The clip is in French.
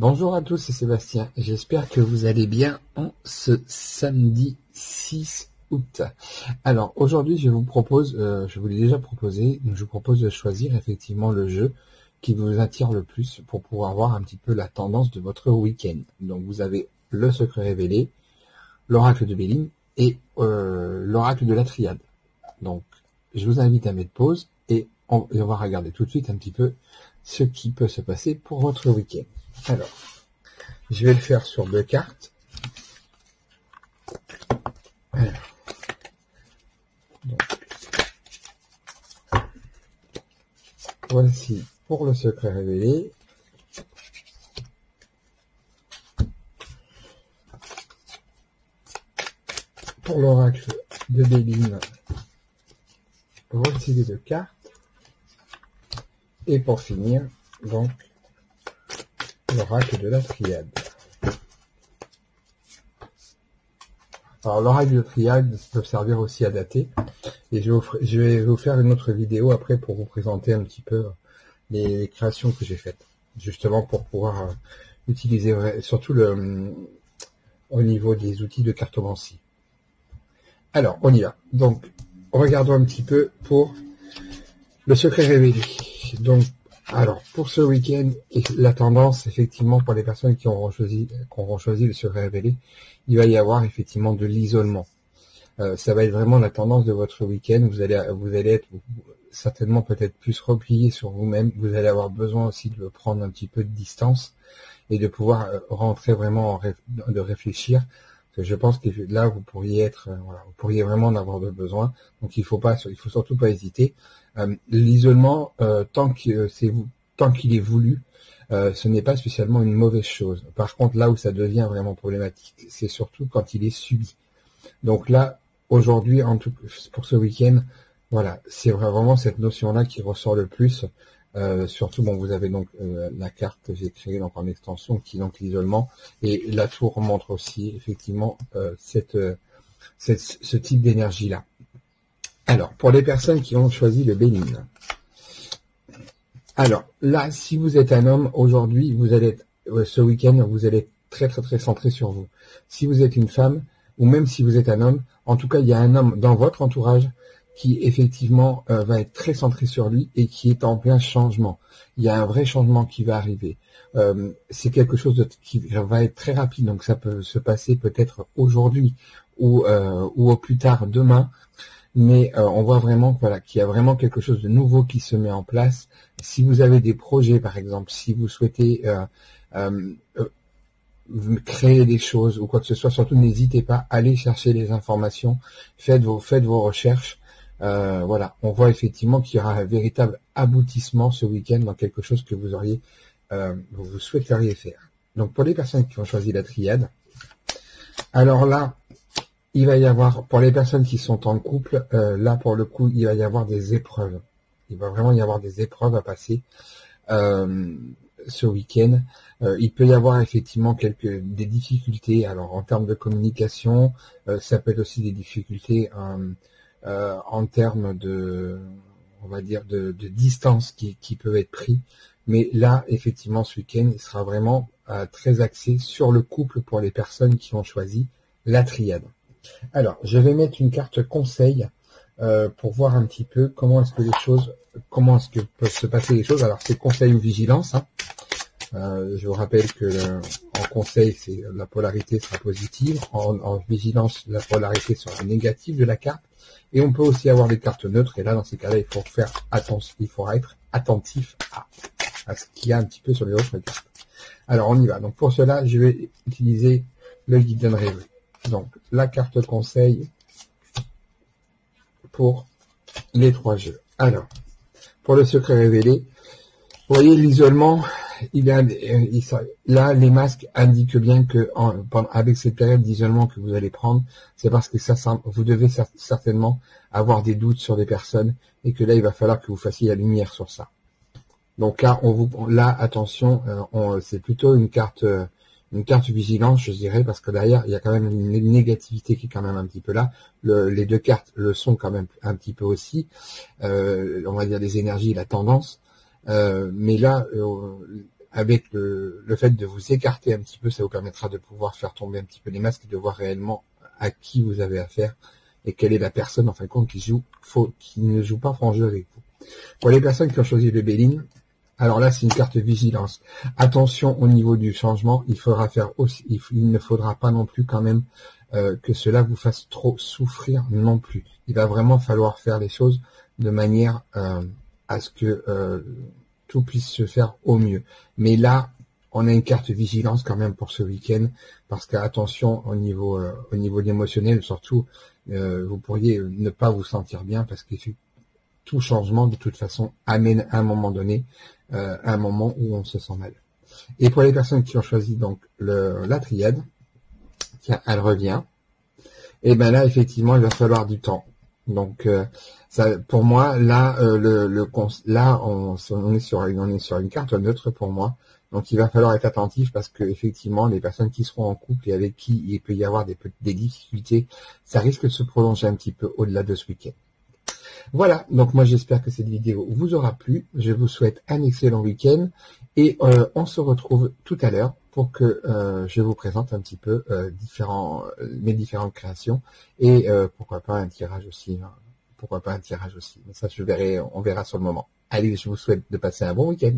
Bonjour à tous, c'est Sébastien. J'espère que vous allez bien en ce samedi 6 août. Alors aujourd'hui, je vous propose, je vous l'ai déjà proposé, je vous propose de choisir effectivement le jeu qui vous attire le plus pour pouvoir voir un petit peu la tendance de votre week-end. Donc vous avez le secret révélé, l'oracle de Béline et l'oracle de la triade. Donc je vous invite à mettre pause et on va regarder tout de suite un petit peu ce qui peut se passer pour votre week-end. Alors, je vais le faire sur 2 cartes. Alors, donc, voici pour le secret révélé. Pour l'oracle de Béline, voici les 2 cartes. Et pour finir, donc, l'oracle de la triade. Alors l'oracle de triade peut servir aussi à dater. Et je vais vous faire une autre vidéo après pour vous présenter un petit peu les créations que j'ai faites. Justement pour pouvoir utiliser surtout au niveau des outils de cartomancie. Alors on y va. Donc regardons un petit peu pour le secret révélé. Donc alors, pour ce week-end, la tendance, effectivement, pour les personnes qui auront choisi le secret révélé, il va y avoir effectivement de l'isolement. Ça va être vraiment la tendance de votre week-end. Vous allez être certainement peut-être plus replié sur vous-même. Vous allez avoir besoin aussi de prendre un petit peu de distance et de pouvoir rentrer vraiment de réfléchir. Parce que je pense que là, vous pourriez vous pourriez vraiment en avoir besoin. Donc, il faut surtout pas hésiter. L'isolement, tant qu'il est voulu, ce n'est pas spécialement une mauvaise chose. Par contre, là où ça devient vraiment problématique, c'est surtout quand il est subi. Donc là, aujourd'hui, pour ce week-end, voilà, c'est vraiment cette notion-là qui ressort le plus. Surtout, bon, vous avez donc la carte que j'ai créée donc en extension, qui est donc l'isolement, et la tour montre aussi effectivement ce type d'énergie-là. Alors, pour les personnes qui ont choisi le Béline. Alors, là, si vous êtes un homme, aujourd'hui, ce week-end, vous allez être très, très, très centré sur vous. Si vous êtes une femme, ou même si vous êtes un homme, en tout cas, il y a un homme dans votre entourage qui, effectivement, va être très centré sur lui et qui est en plein changement. Il y a un vrai changement qui va arriver. C'est quelque chose qui va être très rapide, donc ça peut se passer peut-être aujourd'hui ou au plus tard demain. Mais on voit vraiment qu'il y a vraiment quelque chose de nouveau qui se met en place. Si vous avez des projets, par exemple, si vous souhaitez créer des choses ou quoi que ce soit, surtout n'hésitez pas, allez chercher les informations, faites vos recherches. Voilà, on voit effectivement qu'il y aura un véritable aboutissement ce week-end dans quelque chose que vous souhaiteriez faire. Donc pour les personnes qui ont choisi la triade, alors là, il va y avoir, pour les personnes qui sont en couple, là pour le coup, il va y avoir des épreuves. Il va vraiment y avoir des épreuves à passer ce week-end. Il peut y avoir effectivement des difficultés. Alors en termes de communication, ça peut être aussi des difficultés en termes on va dire de distance qui peuvent être pris. Mais là, effectivement, ce week-end, il sera vraiment très axé sur le couple pour les personnes qui ont choisi la triade. Alors, je vais mettre une carte conseil pour voir un petit peu comment est-ce que peuvent se passer les choses. Alors, c'est conseil ou vigilance. Hein. Je vous rappelle que en conseil, la polarité sera positive. En vigilance, la polarité sera négative de la carte. Et on peut aussi avoir des cartes neutres. Et là, dans ces cas-là, il faut faire attention. Il faudra être attentif à ce qu'il y a un petit peu sur les autres cartes. Alors, on y va. Donc, pour cela, je vais utiliser le guide rêve. Donc, la carte conseil pour les 3 jeux. Alors, pour le secret révélé, vous voyez l'isolement, là, les masques indiquent bien que avec cette période d'isolement que vous allez prendre, c'est parce que vous devez certainement avoir des doutes sur des personnes et que là, il va falloir que vous fassiez la lumière sur ça. Donc là, attention, c'est plutôt une carte vigilance, je dirais, parce que derrière, il y a quand même une négativité qui est quand même un petit peu là. Les 2 cartes le sont quand même un petit peu aussi. On va dire les énergies, la tendance. Mais là, avec le fait de vous écarter un petit peu, ça vous permettra de pouvoir faire tomber un petit peu les masques et de voir réellement à qui vous avez affaire et quelle est la personne en fin de compte qui ne joue pas franc jeu avec vous. Pour les personnes qui ont choisi le Béline, alors là c'est une carte vigilance. Attention au niveau du changement, il ne faudra pas non plus quand même que cela vous fasse trop souffrir non plus. Il va vraiment falloir faire les choses de manière à ce que tout puisse se faire au mieux. Mais là, on a une carte vigilance quand même pour ce week-end, parce qu'attention au niveau de l'émotionnel, surtout, vous pourriez ne pas vous sentir bien, parce que tout changement, de toute façon, amène à un moment donné, un moment où on se sent mal. Et pour les personnes qui ont choisi donc la triade, tiens, elle revient, et ben là, effectivement, il va falloir du temps. Donc, ça, pour moi, là, on est sur une carte neutre pour moi. Donc, il va falloir être attentif parce que effectivement, les personnes qui seront en couple et avec qui il peut y avoir des difficultés, ça risque de se prolonger un petit peu au-delà de ce week-end. Voilà, donc moi j'espère que cette vidéo vous aura plu. Je vous souhaite un excellent week-end et on se retrouve tout à l'heure pour que je vous présente un petit peu mes différentes créations et pourquoi pas un tirage aussi. Mais ça on verra sur le moment. Allez, je vous souhaite de passer un bon week-end.